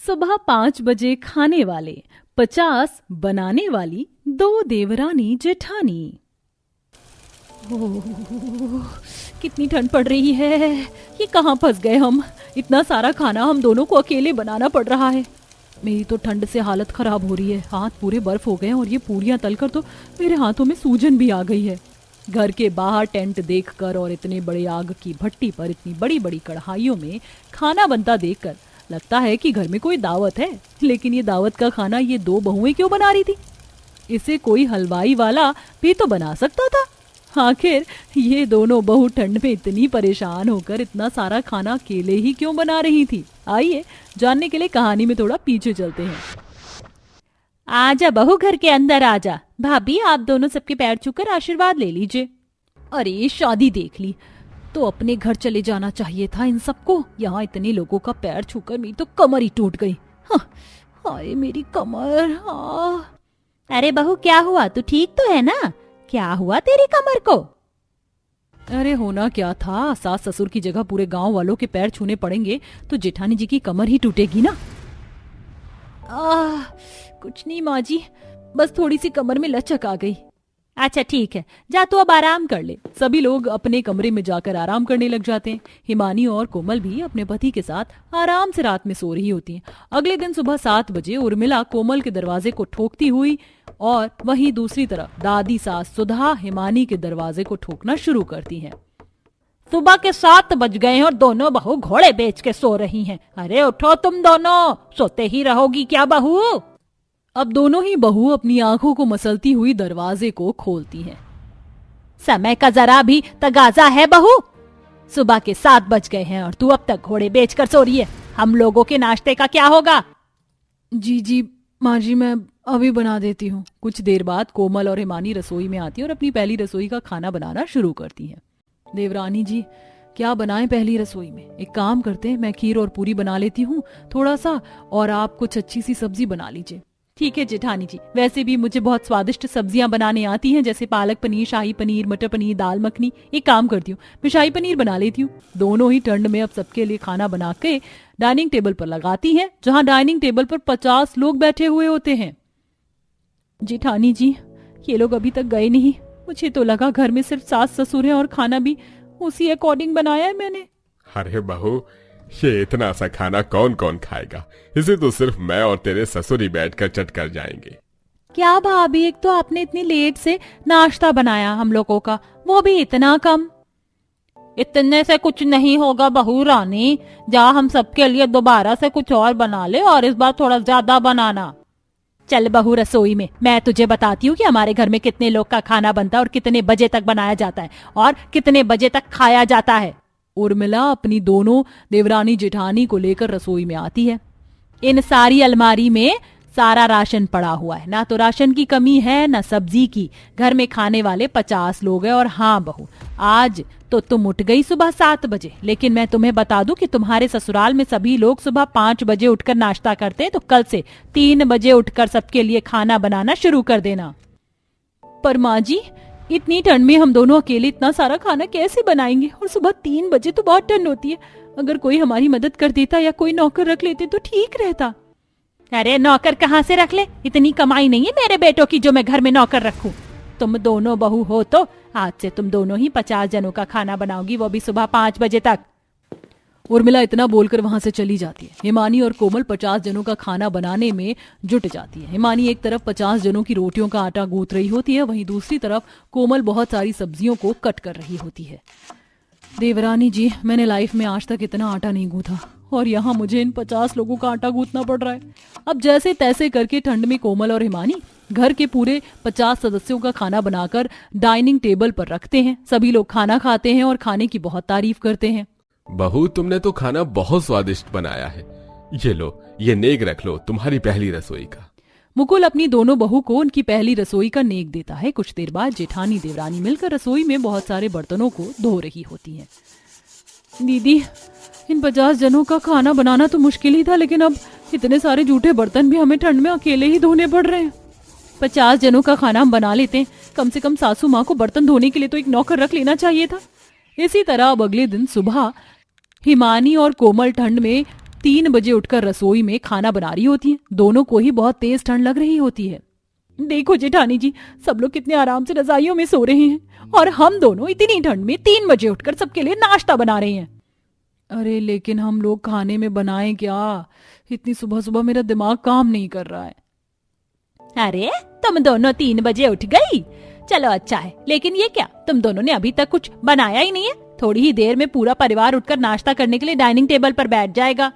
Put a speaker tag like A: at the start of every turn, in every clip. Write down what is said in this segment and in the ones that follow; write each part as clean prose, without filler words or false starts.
A: सुबह 5 बजे खाने वाले 50 बनाने वाली 2 देवरानी जेठानी। ओह, कितनी ठंड पड़ रही है। ये कहाँ फंस गए हम। इतना सारा खाना हम दोनों को अकेले बनाना पड़ रहा है। मेरी तो ठंड से हालत खराब हो रही है। हाथ पूरे बर्फ हो गए हैं और ये पूरियां तलकर तो मेरे हाथों में सूजन भी आ गई है। घर के बाहर टेंट देखकर और इतने बड़े आग की भट्टी पर इतनी बड़ी बड़ी कढ़ाइयों में खाना बनता देखकर लगता है कि घर में कोई दावत है। लेकिन ये दावत का खाना ये 2 बहुएं क्यों बना रही थी? इसे कोई हलवाई वाला भी तो बना सकता था। आखिर ये दोनों बहू ठंड में इतनी परेशान होकर इतना सारा खाना अकेले ही क्यों बना रही थी? आइए जानने के लिए कहानी में थोड़ा पीछे चलते हैं। आजा बहू, घर के अंदर आजा। भाभी, आप दोनों सबके पैर छूकर आशीर्वाद ले लीजिए। अरे शादी देख ली तो अपने घर चले जाना चाहिए था इन सबको। यहाँ इतने लोगों का पैर छूकर मेरी तो कमर ही टूट गई। हाय मेरी कमर। अरे बहू, क्या हुआ? तू ठीक तो है ना? क्या हुआ तेरी कमर को? अरे होना क्या था, सास ससुर की जगह पूरे गांव वालों के पैर छूने पड़ेंगे तो जेठानी जी की कमर ही टूटेगी ना। कुछ नहीं माँ जी, बस थोड़ी सी कमर में लचक आ गई। अच्छा ठीक है, जा तू अब आराम कर ले। सभी लोग अपने कमरे में जाकर आराम करने लग जाते हैं। हिमानी और कोमल भी अपने पति के साथ आराम से रात में सो रही होती हैं। अगले दिन सुबह 7 बजे उर्मिला कोमल के दरवाजे को ठोकती हुई और वहीं दूसरी तरफ दादी सास सुधा हिमानी के दरवाजे को ठोकना शुरू करती हैं। सुबह के 7 बज गए हैं और दोनों बहू घोड़े बेच के सो रही हैं। अरे उठो तुम दोनों, सोते ही रहोगी क्या बहू? अब दोनों ही बहू अपनी आंखों को मसलती हुई दरवाजे को खोलती हैं। समय का जरा भी तगाजा है बहू? सुबह के 7 बज गए हैं और तू अब तक घोड़े बेचकर सो रही है। हम लोगों के नाश्ते का क्या होगा? जी माँ जी, मैं अभी बना देती हूँ। कुछ देर बाद कोमल और हिमानी रसोई में आती है और अपनी पहली रसोई का खाना बनाना शुरू करती हैं। देवरानी जी, क्या बनाएं पहली रसोई में? एक काम करते हैं, मैं खीर और पूरी बना लेती हूँ थोड़ा सा, और आप कुछ अच्छी सी सब्जी बना लीजिए। ठीक है जेठानी जी, वैसे भी मुझे बहुत स्वादिष्ट सब्जियां बनाने आती हैं, जैसे पालक पनीर, शाही पनीर, मटर पनीर, दाल मखनी। एक काम करती हूँ, मैं शाही पनीर बना लेती हूँ। दोनों ही ठंड में अब सबके लिए खाना बना के डाइनिंग टेबल पर लगाती हैं, जहाँ डाइनिंग टेबल पर 50 लोग बैठे हुए होते हैं। जेठानी जी, ये लोग अभी तक गए नहीं। मुझे तो लगा घर में सिर्फ सास ससुर हैं और खाना भी उसी अकॉर्डिंग बनाया है मैंने।
B: अरे बहू, ये इतना सा खाना कौन कौन खाएगा? इसे तो सिर्फ मैं और तेरे ससुर ही बैठकर चट कर जाएंगे।
A: क्या भाभी, एक तो आपने इतनी लेट से नाश्ता बनाया हम लोगों का, वो भी इतना कम। इतने से कुछ नहीं होगा बहू रानी, जा हम सबके लिए दोबारा से कुछ और बना ले और इस बार थोड़ा ज्यादा बनाना। चल बहू रसोई में, मैं तुझे बताती हूँ कि हमारे घर में कितने लोग का खाना बनता है और कितने बजे तक बनाया जाता है और कितने बजे तक खाया जाता है। उर्मिला अपनी दोनों देवरानी जेठानी को लेकर रसोई में आती है। इन सारी अलमारी में सारा राशन पड़ा हुआ है, ना तो राशन की कमी है ना सब्जी की। घर में खाने वाले 50 लोग हैं। और हाँ बहू, आज तो तुम उठ गई सुबह 7 बजे, लेकिन मैं तुम्हें बता दूं कि तुम्हारे ससुराल में सभी लोग सुबह 5 बजे उठकर नाश्ता करते हैं, तो कल से 3 बजे उठकर सबके लिए खाना बनाना शुरू कर देना। पर माँ जी, इतनी ठंड में हम दोनों अकेले इतना सारा खाना कैसे बनाएंगे? और सुबह 3 बजे तो बहुत ठंड होती है। अगर कोई हमारी मदद कर देता या कोई नौकर रख लेते तो ठीक रहता। अरे नौकर कहाँ से रख ले? इतनी कमाई नहीं है मेरे बेटों की जो मैं घर में नौकर रखूं। तुम दोनों बहू हो तो आज से तुम दोनों ही 50 जनों का खाना बनाओगी, वो भी सुबह 5 बजे तक। उर्मिला इतना बोलकर वहां से चली जाती है। हिमानी और कोमल 50 जनों का खाना बनाने में जुट जाती है। हिमानी एक तरफ 50 जनों की रोटियों का आटा गूंथ रही होती है, वहीं दूसरी तरफ कोमल बहुत सारी सब्जियों को कट कर रही होती है। देवरानी जी, मैंने लाइफ में आज तक इतना आटा नहीं गूंथा और यहाँ मुझे इन 50 लोगों का आटा गूंथना पड़ रहा है। अब जैसे तैसे करके ठंड में कोमल और हिमानी घर के पूरे 50 सदस्यों का खाना बनाकर डाइनिंग टेबल पर रखते हैं। सभी लोग खाना खाते हैं और खाने की बहुत तारीफ करते हैं।
B: बहू, तुमने तो खाना बहुत स्वादिष्ट बनाया है। ये लो, ये नेक रख लो, तुम्हारी पहली रसोई का।
A: मुकुल अपनी दोनों बहू को उनकी पहली रसोई का नेक देता है। कुछ देर बाद जेठानी देवरानी मिलकर रसोई में बहुत सारे बर्तनों को धो रही होती हैं। दीदी, इन 50 जनों का खाना बनाना तो मुश्किल ही था, लेकिन अब इतने सारे जूठे बर्तन भी हमें ठंड में अकेले ही धोने पड़ रहे हैं। 50 जनों का खाना हम बना लेते हैं, कम से कम सासू माँ को बर्तन धोने के लिए तो एक नौकर रख लेना चाहिए था। इसी तरह अब अगले दिन सुबह हिमानी और कोमल ठंड में 3 बजे उठकर रसोई में खाना बना रही होती हैं। दोनों को ही बहुत तेज ठंड लग रही होती है। देखो जेठानी जी, सब लोग कितने आराम से रजाइयों में सो रहे हैं और हम दोनों इतनी ठंड में 3 बजे उठकर सबके लिए नाश्ता बना रहे हैं। अरे लेकिन हम लोग खाने में बनाएं क्या? इतनी सुबह सुबह मेरा दिमाग काम नहीं कर रहा है। अरे तुम दोनों 3 बजे उठ गई, चलो अच्छा है। लेकिन ये क्या, तुम दोनों ने अभी तक कुछ बनाया ही नहीं है। थोड़ी ही देर में पूरा परिवार उठकर नाश्ता करने के लिए डाइनिंग टेबल पर बैठ जाएगा।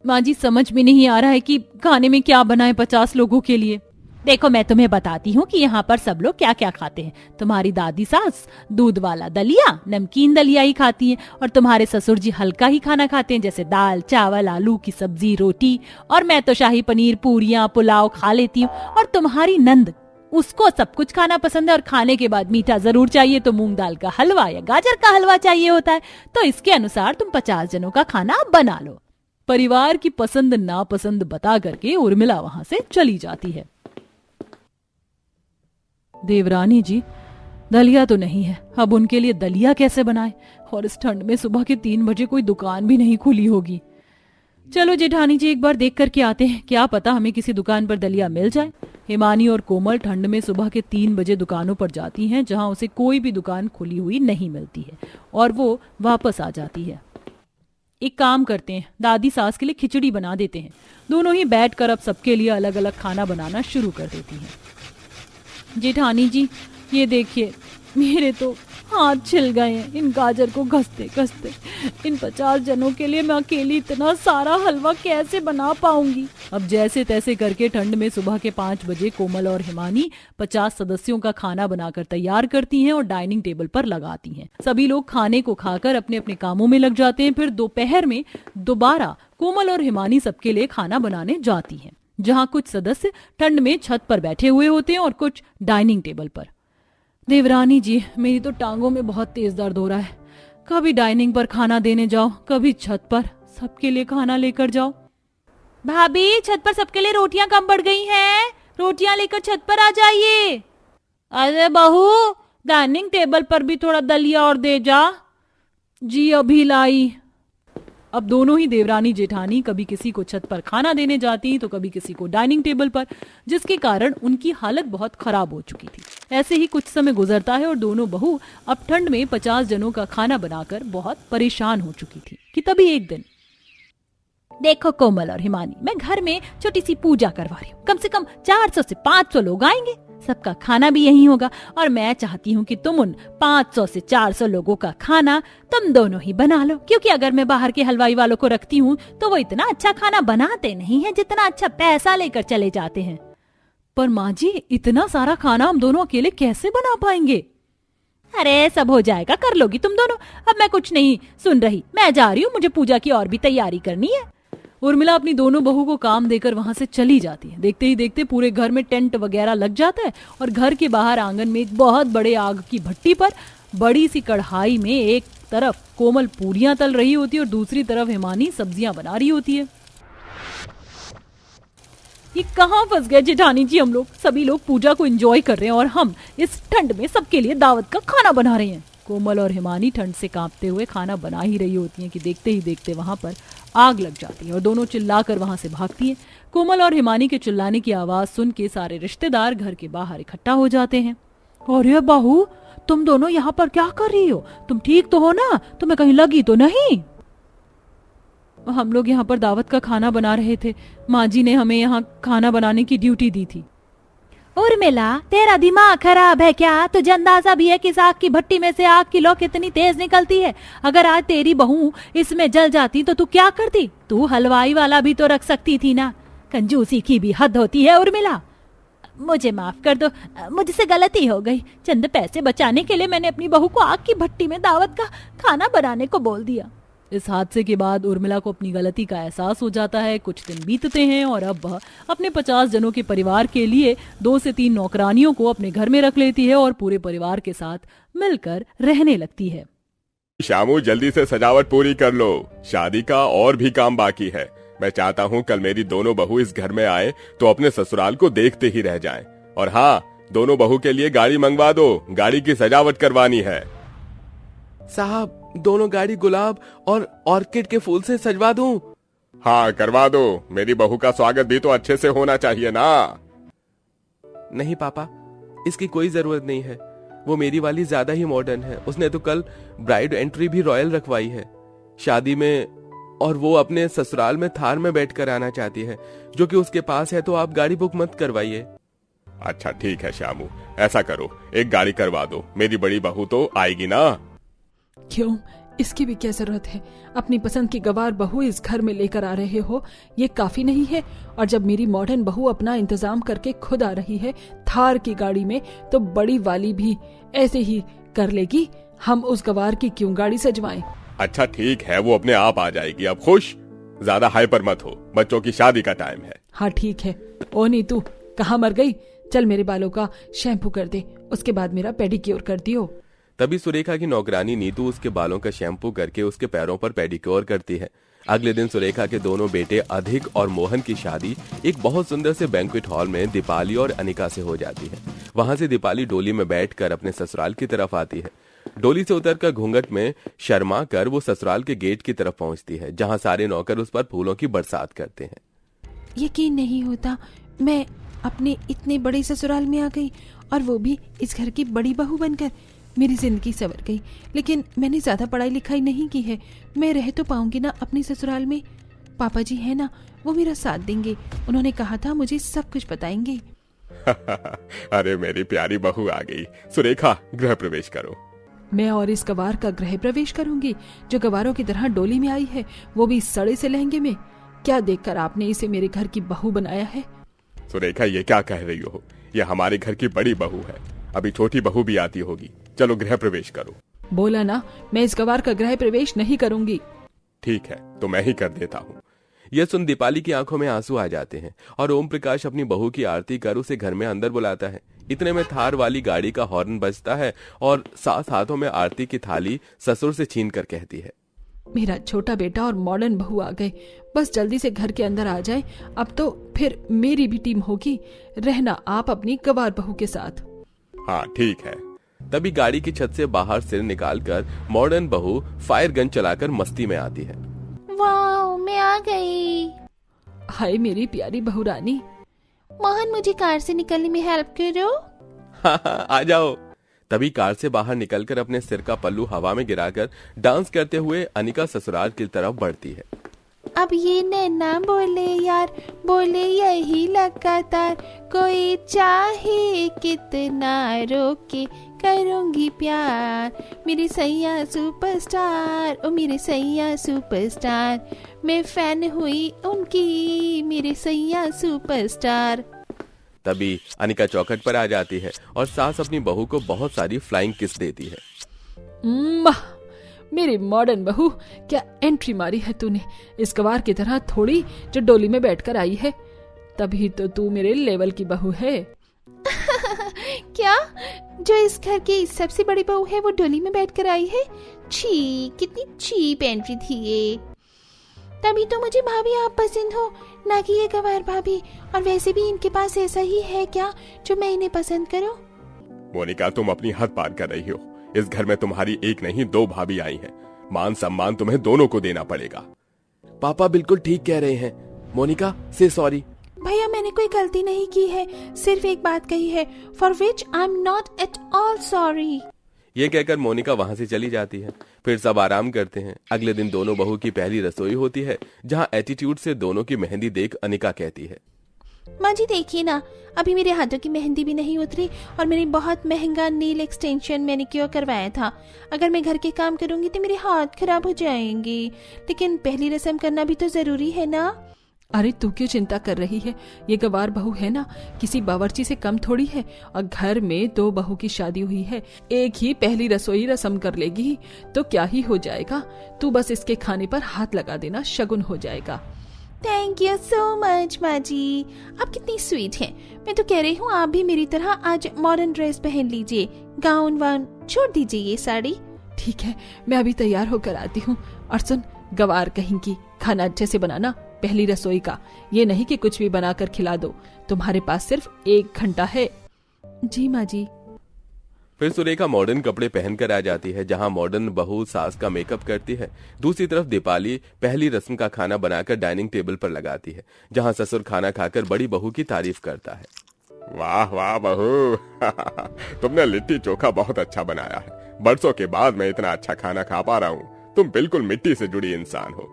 A: माँ जी, समझ में नहीं आ रहा है कि खाने में क्या बनाए 50 लोगों के लिए। देखो मैं तुम्हें बताती हूँ कि यहाँ पर सब लोग क्या क्या खाते हैं। तुम्हारी दादी सास दूध वाला दलिया, नमकीन दलिया ही खाती हैं, और तुम्हारे ससुर जी हल्का ही खाना खाते हैं, जैसे दाल चावल, आलू की सब्जी, रोटी। और मैं तो शाही पनीर, पूरियां, पुलाव खा लेती हूँ। और तुम्हारी नंद, उसको सब कुछ खाना पसंद है और खाने के बाद मीठा जरूर चाहिए, तो मूंग दाल का हलवा या गाजर का हलवा चाहिए होता है। तो इसके अनुसार तुम 50 जनों का खाना बना लो। परिवार की पसंद नापसंद बता करके उर्मिला वहां से चली जाती है। देवरानी जी, दलिया तो नहीं है, अब उनके लिए दलिया कैसे बनाएं? और इस ठंड में सुबह के 3 बजे कोई दुकान भी नहीं खुली होगी। चलो जेठानी जी, एक बार देख करके आते हैं, क्या पता हमें किसी दुकान पर दलिया मिल जाए। हिमानी और कोमल ठंड में सुबह के 3 बजे दुकानों पर जाती हैं, जहां उसे कोई भी दुकान खुली हुई नहीं मिलती है, और वो वापस आ जाती है। एक काम करते हैं, दादी सास के लिए खिचड़ी बना देते हैं। दोनों ही बैठकर अब सबके लिए अलग अलग खाना बनाना शुरू कर देती हैं। जेठानी जी, ये देखिए, मेरे तो हाथ छिल गए हैं इन गाजर को घसते घसते। इन 50 जनों के लिए मैं अकेली इतना सारा हलवा कैसे बना पाऊंगी? अब जैसे तैसे करके ठंड में सुबह के 5 बजे कोमल और हिमानी 50 सदस्यों का खाना बनाकर तैयार करती हैं और डाइनिंग टेबल पर लगाती हैं। सभी लोग खाने को खाकर अपने अपने कामों में लग जाते हैं। फिर दोपहर में दोबारा कोमल और हिमानी सबके लिए खाना बनाने जाती हैं, जहां कुछ सदस्य ठंड में छत पर बैठे हुए होते हैं और कुछ डाइनिंग टेबल पर। देवरानी जी, मेरी तो टांगों में बहुत तेज दर्द हो रहा है। कभी डाइनिंग पर खाना देने जाओ, कभी छत पर सबके लिए खाना लेकर जाओ। भाभी, छत पर सबके लिए रोटियां कम पड़ गई हैं, रोटियां लेकर छत पर आ जाइए। अरे बहू, डाइनिंग टेबल पर भी थोड़ा दलिया और दे जा। जी अभी लाई। अब दोनों ही देवरानी जेठानी कभी किसी को छत पर खाना देने जाती तो कभी किसी को डाइनिंग टेबल पर, जिसके कारण उनकी हालत बहुत खराब हो चुकी थी। ऐसे ही कुछ समय गुजरता है और दोनों बहू अब ठंड में 50 जनों का खाना बनाकर बहुत परेशान हो चुकी थी कि तभी एक दिन, देखो कोमल और हिमानी, मैं घर में छोटी सी पूजा करवा रही हूँ। कम से कम 400 से 500 लोग आएंगे, सबका खाना भी यही होगा, और मैं चाहती हूँ कि तुम उन 500 से 400 लोगों का खाना तुम दोनों ही बना लो, क्योंकि अगर मैं बाहर के हलवाई वालों को रखती हूँ तो वो इतना अच्छा खाना बनाते नहीं है जितना अच्छा पैसा लेकर चले जाते हैं। पर माँ जी, इतना सारा खाना हम दोनों अकेले कैसे बना पाएंगे? अरे सब हो जाएगा, कर लोगी तुम दोनों। अब मैं कुछ नहीं सुन रही, मैं जा रही हूँ, मुझे पूजा की और भी तैयारी करनी है। उर्मिला अपनी दोनों बहू को काम देकर वहां से चली जाती है। देखते ही देखते पूरे घर में टेंट वगैरह लग जाता है और घर के बाहर आंगन में एक बहुत बड़े आग की भट्टी पर बड़ी सी कढ़ाई में एक तरफ कोमल पूरियां तल रही होती है और दूसरी तरफ हिमानी सब्जियां बना रही होती है। ये कहाँ फंस गए जेठानी जी हम लोग? सभी लोग पूजा को एंजॉय कर रहे हैं और हम इस ठंड में सबके लिए दावत का खाना बना रहे हैं। कोमल और हिमानी ठंड से कांपते हुए खाना बना ही रही होती हैं कि देखते ही देखते वहां पर आग लग जाती है और दोनों चिल्लाकर वहां से भागती हैं। कोमल और हिमानी के चिल्लाने की आवाज सुन के सारे रिश्तेदार घर के बाहर इकट्ठा हो जाते हैं। अरे बहू, तुम दोनों यहाँ पर क्या कर रही हो? तुम ठीक तो हो ना? तुम्हें कहीं लगी तो नहीं? हम लोग यहाँ पर दावत का खाना बना रहे थे, माँ जी ने हमें यहाँ खाना बनाने की ड्यूटी दी थी। उर्मिला, तेरा दिमाग खराब है क्या? तुझे अंदाजा भी है कि इस आग की भट्टी में से आग की लौ कितनी तेज निकलती है? अगर आज तेरी बहू इसमें जल जाती तो तू क्या करती? तू हलवाई वाला भी तो रख सकती थी ना। कंजूसी की भी हद होती है उर्मिला। मुझे माफ कर दो, मुझसे गलती हो गई। चंद पैसे बचाने के लिए मैंने अपनी बहू को आग की भट्टी में दावत का खाना बनाने को बोल दिया। इस हादसे के बाद उर्मिला को अपनी गलती का एहसास हो जाता है। कुछ दिन बीतते हैं और अब वह अपने 50 जनों के परिवार के लिए 2 से 3 नौकरानियों को अपने घर में रख लेती है और पूरे परिवार के साथ मिलकर रहने लगती है।
B: शामू, जल्दी से सजावट पूरी कर लो, शादी का और भी काम बाकी है। मैं चाहता हूँ कल मेरी दोनों बहू इस घर में आए तो अपने ससुराल को देखते ही रह जाएं। और हाँ, दोनों बहू के लिए गाड़ी मंगवा दो, गाड़ी की सजावट करवानी है।
C: साहब, दोनों गाड़ी गुलाब और ऑर्किड के फूल से सजवा दूं?
B: हाँ करवा दो, मेरी बहू का स्वागत भी तो अच्छे से होना चाहिए ना।
C: नहीं पापा, इसकी कोई जरूरत नहीं है। वो मेरी वाली ज्यादा ही मॉडर्न है। उसने तो कल ब्राइड एंट्री भी रॉयल रखवाई है शादी में, और वो अपने ससुराल में थार में बैठकर आना चाहती है, जो कि उसके पास है। तो आप गाड़ी बुक मत करवाइए।
B: अच्छा ठीक है श्यामू, ऐसा करो, एक गाड़ी करवा दो, मेरी बड़ी बहू तो आएगी ना।
D: क्यों, इसकी भी क्या जरूरत है? अपनी पसंद की गवार बहू इस घर में लेकर आ रहे हो, ये काफी नहीं है? और जब मेरी मॉडर्न बहू अपना इंतजाम करके खुद आ रही है थार की गाड़ी में, तो बड़ी वाली भी ऐसे ही कर लेगी। हम उस गवार की क्यों गाड़ी सजवाएं?
B: अच्छा ठीक है, वो अपने आप आ जाएगी। अब खुश, ज्यादा हाइपर मत हो, बच्चों की शादी का टाइम है।
D: हाँ ठीक है। ओ नीतू, कहाँ मर गई? चल मेरे बालों का शैम्पू कर दे, उसके बाद मेरा पेडिक्योर कर दियो।
C: तभी सुरेखा की नौकरानी नीतू उसके बालों का शैम्पू करके उसके पैरों पर पेडिक्योर करती है। अगले दिन सुरेखा के दोनों बेटे अधिक और मोहन की शादी एक बहुत सुंदर से बैंक्वेट हॉल में दीपाली और अनिका से हो जाती है। वहां से दीपाली डोली में बैठकर अपने ससुराल की तरफ आती है। डोली से उतरकर घूंघट में शर्मा कर वो ससुराल के गेट की तरफ पहुंचती है, जहां सारे नौकर उस पर फूलों की बरसात करते हैं।
D: यकीन नहीं होता, मैं अपने इतने बड़े ससुराल में आ गई, और वो भी इस घर की बड़ी बहू बनकर। मेरी जिंदगी संवर गई। लेकिन मैंने ज्यादा पढ़ाई लिखाई नहीं की है, मैं रह तो पाऊंगी ना अपने ससुराल में? पापा जी है ना, वो मेरा साथ देंगे। उन्होंने कहा था मुझे सब कुछ बताएंगे।
B: अरे मेरी प्यारी बहू आ गई। सुरेखा, गृह प्रवेश करो।
D: मैं और इस गवार का गृह प्रवेश करूंगी, जो गवारों की तरह डोली में आई है, वो भी सड़े से लहंगे में। क्या देखकर आपने इसे मेरे घर की बहू बनाया है?
B: सुरेखा, ये क्या कह रही हो? ये हमारे घर की बड़ी बहू है, अभी छोटी बहू भी आती होगी। चलो गृह प्रवेश करो।
D: बोला ना, मैं इस गवार का गृह प्रवेश नहीं करूंगी।
B: ठीक है, तो मैं ही कर देता हूँ।
C: यह सुन दीपाली की आंखों में आंसू आ जाते हैं और ओम प्रकाश अपनी बहू की आरती कर उसे घर में अंदर बुलाता है। इतने में थार वाली गाड़ी का हॉर्न बजता है और साथ हाथों में आरती की थाली ससुर से छीन कर कहती है,
D: मेरा छोटा बेटा और मॉडर्न बहू आ गए, बस जल्दी से घर के अंदर आ जाए। अब तो फिर मेरी भी टीम होगी, रहना आप अपनी गवार बहू के साथ।
B: हाँ ठीक है।
C: तभी गाड़ी की छत से बाहर सिर निकालकर मॉडर्न बहू फायर गन चलाकर मस्ती में आती है।
E: वाह, मैं आ गई।
D: हाय मेरी प्यारी बहू रानी।
E: मोहन, मुझे कार से निकलने में हेल्प करो।
C: हाँ, आ जाओ। तभी कार से बाहर निकलकर अपने सिर का पल्लू हवा में गिराकर डांस करते हुए अनिका ससुराल की तरफ बढ़ती है।
E: अब ये नैना बोले यार, बोले यही लगातार, कोई चाहे कितना रोके करूंगी प्यार। मेरे सैया सुपरस्टार, ओ मेरे सैया सुपरस्टार, मैं फैन हुई उनकी, मेरे सैया सुपरस्टार।
C: तभी अनिका चौखट पर आ जाती है और सास अपनी बहू को बहुत सारी फ्लाइंग किस देती है।
D: मेरी मॉडर्न बहू, क्या एंट्री मारी है तूने, इस गवार की तरह थोड़ी जो डोली में बैठकर आई है। तभी तो तू मेरे लेवल की बहू है।
E: क्या, जो इस घर की सबसे बड़ी बहू है वो डोली में बैठकर आई है? छी, कितनी चीप एंट्री थी ये। तभी तो मुझे भाभी आप पसंद हो, ना कि ये गवार भाभी। और वैसे भी इनके पास ऐसा ही है क्या जो मैं इन्हें पसंद करूं?
B: मोनिका, तुम अपनी हद पार कर रही हो। इस घर में तुम्हारी एक नहीं दो भाभी आई हैं। मान सम्मान तुम्हें दोनों को देना पड़ेगा।
C: पापा बिल्कुल ठीक कह रहे हैं। मोनिका, से सॉरी।
E: भैया, मैंने कोई गलती नहीं की है, सिर्फ एक बात कही है, for which I am not at all sorry.
C: ये कहकर मोनिका वहां से चली जाती है। फिर सब आराम करते हैं। अगले दिन दोनों बहू की पहली रसोई होती है, जहां एटीट्यूड से दोनों की मेहंदी देख अनिका कहती है,
E: माँ जी देखिए ना, अभी मेरे हाथों की मेहंदी भी नहीं उतरी और मैंने बहुत महंगा नील एक्सटेंशन मैनिक्योर करवाया था। अगर मैं घर के काम करूंगी तो मेरे हाथ खराब हो जाएंगे, लेकिन पहली रस्म करना भी तो जरूरी है ना।
D: अरे तू क्यों चिंता कर रही है, ये गवार बहू है ना, किसी बावर्ची से कम थोड़ी है। और घर में 2 बहू की शादी हुई है, एक ही पहली रसोई रस्म कर लेगी तो क्या ही हो जाएगा। तू बस इसके खाने पर हाथ लगा देना, शगुन हो जाएगा।
E: थैंक यू सो मच माँ जी, आप कितनी स्वीट हैं। मैं तो कह रही हूँ आप भी मेरी तरह आज मॉडर्न ड्रेस पहन लीजिए, गाउन वाउन छोड़ दीजिए ये साड़ी।
D: ठीक है, मैं अभी तैयार होकर आती हूँ। और सुन, गवार कहीं की, खाना अच्छे से बनाना, पहली रसोई का। ये नहीं कि कुछ भी बनाकर खिला दो, तुम्हारे पास सिर्फ 1 घंटा है। जी माँ जी।
C: फिर सुरेखा मॉडर्न कपड़े पहनकर आ जाती है, जहां मॉडर्न बहू सास का मेकअप करती है। दूसरी तरफ दीपाली पहली रस्म का खाना बनाकर डाइनिंग टेबल पर लगाती है, जहां ससुर खाना खाकर बड़ी बहू की तारीफ करता है।
B: वाह वाह बहू तुमने लिट्टी चोखा बहुत अच्छा बनाया है। बरसों के बाद मैं इतना अच्छा खाना खा पा रहा हूँ। तुम बिल्कुल मिट्टी से जुड़ी इंसान हो।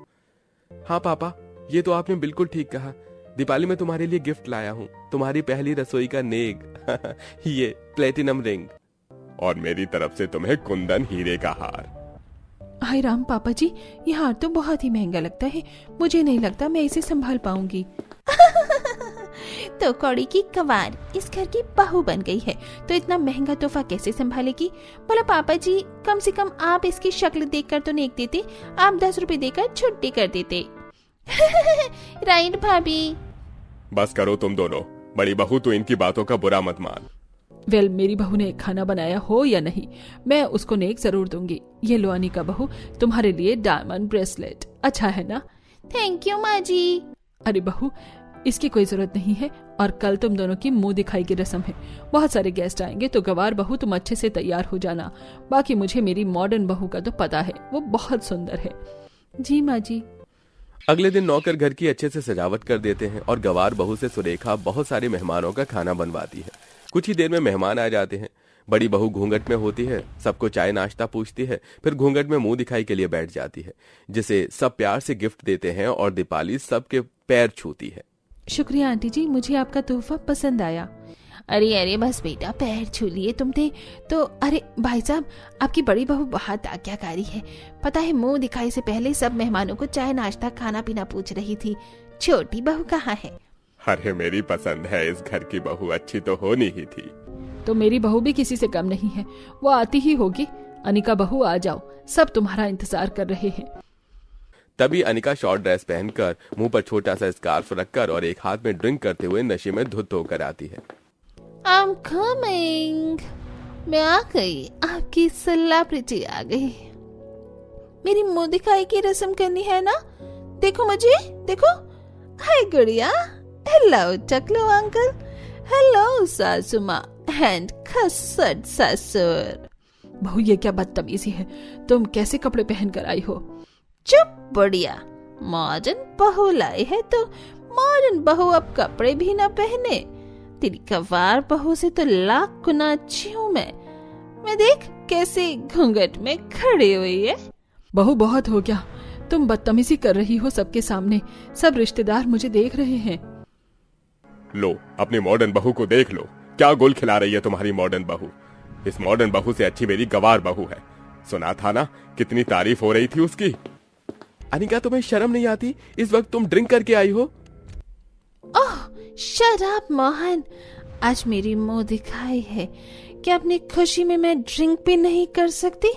C: हाँ पापा, ये तो आपने बिल्कुल ठीक कहा। दीपाली मैं तुम्हारे लिए गिफ्ट लाया हूँ, तुम्हारी पहली रसोई का नेग ये प्लेटिनम रिंग।
B: और मेरी तरफ से तुम्हें कुंदन हीरे का हार।
D: हाय राम पापा जी, ये हार तो बहुत ही महंगा लगता है। मुझे नहीं लगता मैं इसे संभाल पाऊंगी।
E: तो कौड़ी की कवार इस घर की बहू बन गई है तो इतना महंगा तोहफा कैसे संभालेगी? बोला पापा जी, कम से कम आप इसकी शक्ल देखकर तो नेक देते, आप 10 रुपए देकर छुट्टी कर देते। राइट भाभी।
B: बस करो तुम दोनों। बड़ी बहू तो इनकी बातों का बुरा मत मान।
D: वेल, मेरी बहू ने खाना बनाया हो या नहीं, मैं उसको नेक जरूर दूंगी। ये लो अनिका बहू, तुम्हारे लिए डायमंड ब्रेसलेट। अच्छा है ना?
E: थैंक यू माँ जी।
D: अरे बहू, इसकी कोई जरूरत नहीं है। और कल तुम दोनों की मुंह दिखाई की रस्म है। बहुत सारे गेस्ट आएंगे, तो गवार बहू तुम अच्छे से तैयार हो जाना। बाकी मुझे मेरी मॉडर्न बहू का तो पता है, वो बहुत सुंदर है। जी माँ जी।
C: अगले दिन नौकर घर की अच्छे से सजावट कर देते हैं और गवार बहू से सुरेखा बहुत सारे मेहमानों का खाना बनवाती है। कुछ ही देर में मेहमान आ जाते हैं। बड़ी बहू घूंघट में होती है, सबको चाय नाश्ता पूछती है, फिर घूंघट में मुंह दिखाई के लिए बैठ जाती है, जिसे सब प्यार से गिफ्ट देते हैं और दीपाली सबके पैर छूती है।
D: शुक्रिया आंटी जी, मुझे आपका तोहफा पसंद आया।
E: अरे अरे बस बेटा, पैर छू लिए तुमने तो। अरे भाई साहब, आपकी बड़ी बहू बहुत आज्ञाकारी है। पता है, मुंह दिखाई से पहले सब मेहमानों को चाय नाश्ता खाना पीना पूछ रही थी। छोटी बहू कहाँ है?
B: अरे मेरी पसंद है, इस घर की बहू अच्छी तो होनी ही थी।
D: तो मेरी बहू भी किसी से कम नहीं है, वो आती ही होगी। अनिका बहू आ जाओ, सब तुम्हारा इंतजार कर रहे हैं।
C: तभी अनिका शॉर्ट ड्रेस पहनकर, मुंह पर छोटा सा स्कार्फ रखकर और एक हाथ में ड्रिंक करते हुए नशे में धुत होकर आती है।
E: I'm coming। मैं आ गई, आपकी सेलिब्रिटी आ गई। मेरी मुंह दिखाई की रस्म करनी है ना? देखो मुझे, देखो। हाय गुड़िया, हेलो टकलू अंकल, हेलो सासू माँ एंड खसट ससुर।
D: बहू, ये क्या बदतमीजी है? तुम कैसे कपड़े पहन कर आई हो?
E: चुप बढ़िया, मॉडर्न बहू लाई है तो मॉडर्न बहू अब कपड़े भी ना पहने। तेरी गवार बहू से तो लाख गुना अच्छी हूँ मैं देख कैसे घूंघट में खड़ी हुई है।
D: बहू, बहुत हो गया, तुम बदतमीजी कर रही हो सबके सामने। सब रिश्तेदार मुझे देख रहे हैं।
B: लो, अपनी मॉडर्न बहू को देख लो, क्या गुल खिला रही है तुम्हारी मॉडर्न बहू। इस मॉडर्न बहू से अच्छी मेरी गवार बहू है। सुना था ना, कितनी तारीफ हो रही थी उसकी।
C: अनिका, तुम्हें शर्म नहीं आती? इस वक्त तुम ड्रिंक करके आई हो।
E: ओह शट अप मोहन, आज मेरी मुंह दिखाई है कि अपनी खुशी में मैं ड्रिंक भी नहीं कर सकती।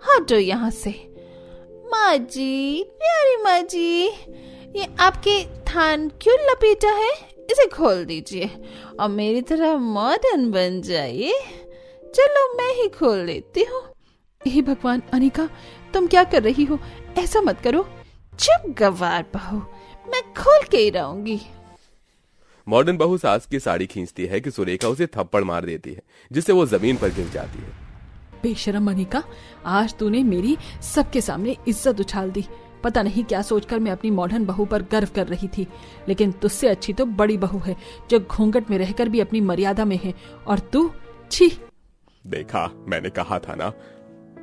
E: हटो यहाँ से। माँ जी, प्यारी माँ जी, ये आपके थान क्यों लपेटा है? इसे खोल दीजिए और मेरी तरह मॉडर्न बन जाइए। चलो मैं ही खोल देती हूँ।
D: हे भगवान, अनिका तुम क्या कर रही हो? ऐसा मत करो।
E: चुप गवार बहू, मैं खोल के ही रहूंगी।
C: मॉडर्न बहू सास की साड़ी खींचती है कि सुरेखा उसे थप्पड़ मार देती है, जिससे वो जमीन पर गिर जाती है।
D: बेशरम अनिका, आज तूने मेरी सबके सामने इज्जत उछाल दी। पता नहीं क्या सोचकर मैं अपनी मॉडर्न बहू पर गर्व कर रही थी, लेकिन तुझसे अच्छी तो बड़ी बहू है जो घूंघट में रहकर भी अपनी मर्यादा में है। और तू, छी।
B: देखा, मैंने कहा था ना,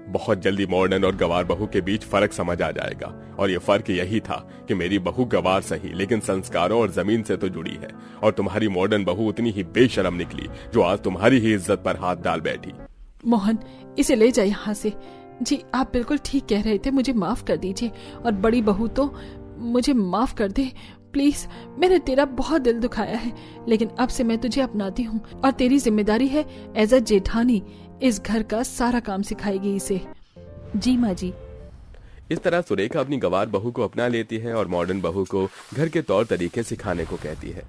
B: बहुत जल्दी मॉडर्न और गवार बहू के बीच फर्क समझ आ जाएगा। और ये फर्क यही था कि मेरी बहू गवार सही, लेकिन संस्कारों और जमीन से तो जुड़ी है, और तुम्हारी मॉडर्न बहू उतनी ही बेशरम निकली जो आज तुम्हारी ही इज्जत पर हाथ डाल बैठी।
D: मोहन, इसे ले जाए यहाँ से। जी, आप बिल्कुल ठीक कह रहे थे, मुझे माफ कर दीजिए। और बड़ी बहू तो मुझे माफ कर दे प्लीज। मैंने तेरा बहुत दिल दुखाया है, लेकिन अब से मैं तुझे अपनाती हूँ और तेरी जिम्मेदारी है एज अ जेठानी, इस घर का सारा काम सिखाएगी इसे। जी माँ जी।
C: इस तरह सुरेखा अपनी गवार बहू को अपना लेती है और मॉडर्न बहू को घर के तौर तरीके सिखाने को कहती है।